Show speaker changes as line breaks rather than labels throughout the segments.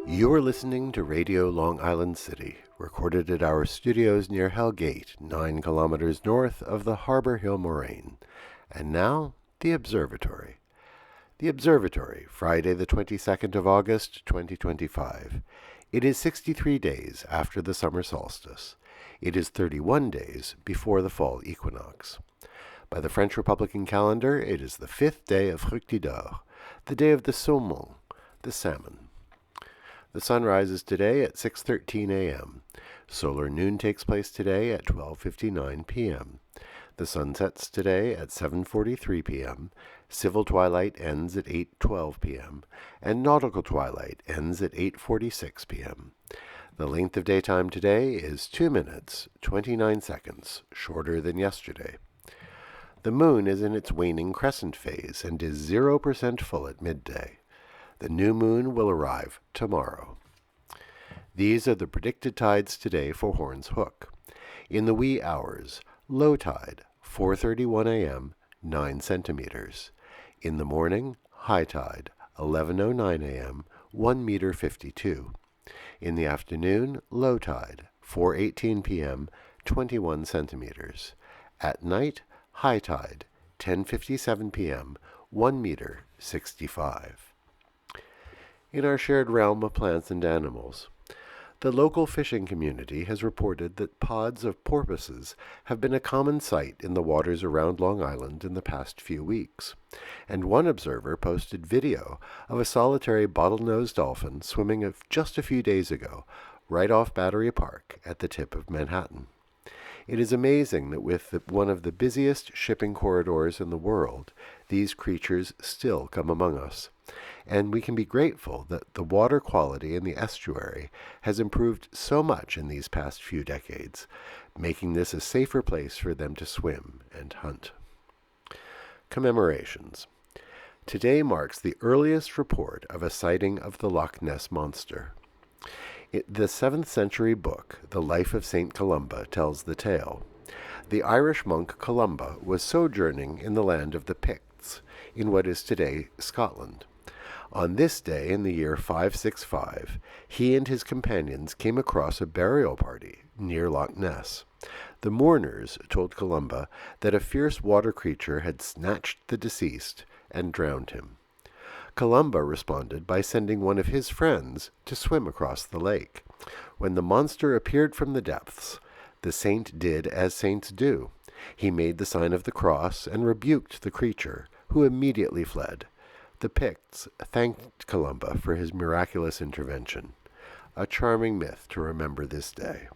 You are listening to Radio Long Island City, recorded at our studios near Hell Gate, 9 kilometers north of the Harbor Hill Moraine. And now, the Observatory. The Observatory, Friday the 22nd of August, 2025. It is 63 days after the summer solstice. It is 31 days before the fall equinox. By the French Republican calendar, it is the 5th day of Fructidor, the day of the saumon, the salmon. The sun rises today at 6:13 a.m. Solar noon takes place today at 12:59 p.m. The sun sets today at 7:43 p.m. Civil twilight ends at 8:12 p.m. and nautical twilight ends at 8:46 p.m. The length of daytime today is 2 minutes, 29 seconds, shorter than yesterday. The moon is in its waning crescent phase and is 0% full at midday. The new moon will arrive tomorrow. These are the predicted tides today for Horns Hook. In the wee hours, low tide, 4:31 a.m., 9 centimeters. In the morning, high tide, 11:09 a.m., 1 meter 52. In the afternoon, low tide, 4:18 p.m., 21 centimeters. At night, high tide, 10:57 p.m., 1 meter 65. In our shared realm of plants and animals, the local fishing community has reported that pods of porpoises have been a common sight in the waters around Long Island in the past few weeks, and one observer posted video of a solitary bottlenose dolphin swimming just a few days ago, right off Battery Park at the tip of Manhattan. It is amazing that with one of the busiest shipping corridors in the world, these creatures still come among us. And we can be grateful that the water quality in the estuary has improved so much in these past few decades, making this a safer place for them to swim and hunt. Commemorations. Today marks the earliest report of a sighting of the Loch Ness Monster. The 7th century book, The Life of St. Columba, tells the tale. The Irish monk Columba was sojourning in the land of the Picts, in what is today Scotland. On this day in the year 565, he and his companions came across a burial party near Loch Ness. The mourners told Columba that a fierce water creature had snatched the deceased and drowned him. Columba responded by sending one of his friends to swim across the lake. When the monster appeared from the depths, the saint did as saints do. He made the sign of the cross and rebuked the creature, who immediately fled. The Picts thanked Columba for his miraculous intervention. A charming myth to remember this day.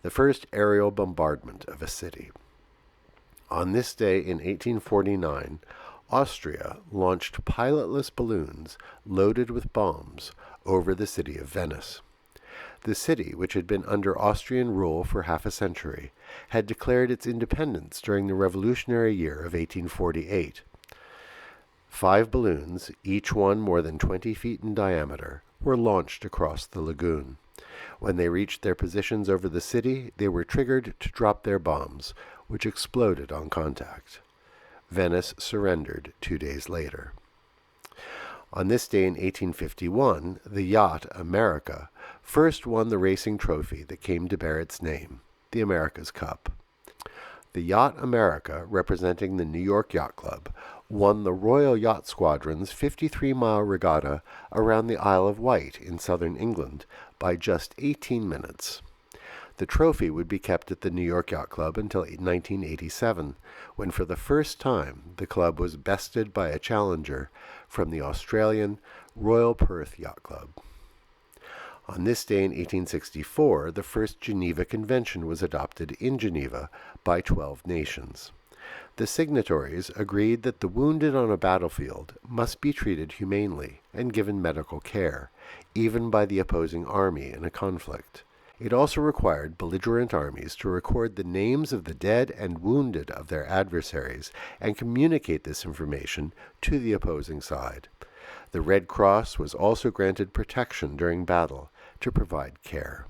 The first aerial bombardment of a city. On this day in 1849, Austria launched pilotless balloons loaded with bombs over the city of Venice. The city, which had been under Austrian rule for half a century, had declared its independence during the Revolutionary year of 1848. 5 balloons, each one more than 20 feet in diameter, were launched across the lagoon. When they reached their positions over the city, they were triggered to drop their bombs, which exploded on contact. Venice surrendered 2 days later. On this day in 1851, the yacht America first won the racing trophy that came to bear its name, the America's Cup. The yacht America, representing the New York Yacht Club, won the Royal Yacht Squadron's 53-mile regatta around the Isle of Wight in southern England by just 18 minutes. The trophy would be kept at the New York Yacht Club until 1987, when for the first time the club was bested by a challenger from the Australian Royal Perth Yacht Club. On this day in 1864, the first Geneva Convention was adopted in Geneva by 12 nations. The signatories agreed that the wounded on a battlefield must be treated humanely and given medical care, even by the opposing army in a conflict. It also required belligerent armies to record the names of the dead and wounded of their adversaries and communicate this information to the opposing side. The Red Cross was also granted protection during battle to provide care.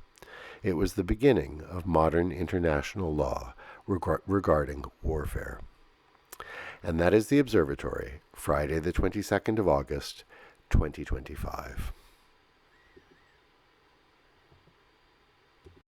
It was the beginning of modern international law regarding warfare. And that is the Observatory, Friday the 22nd of August, 2025.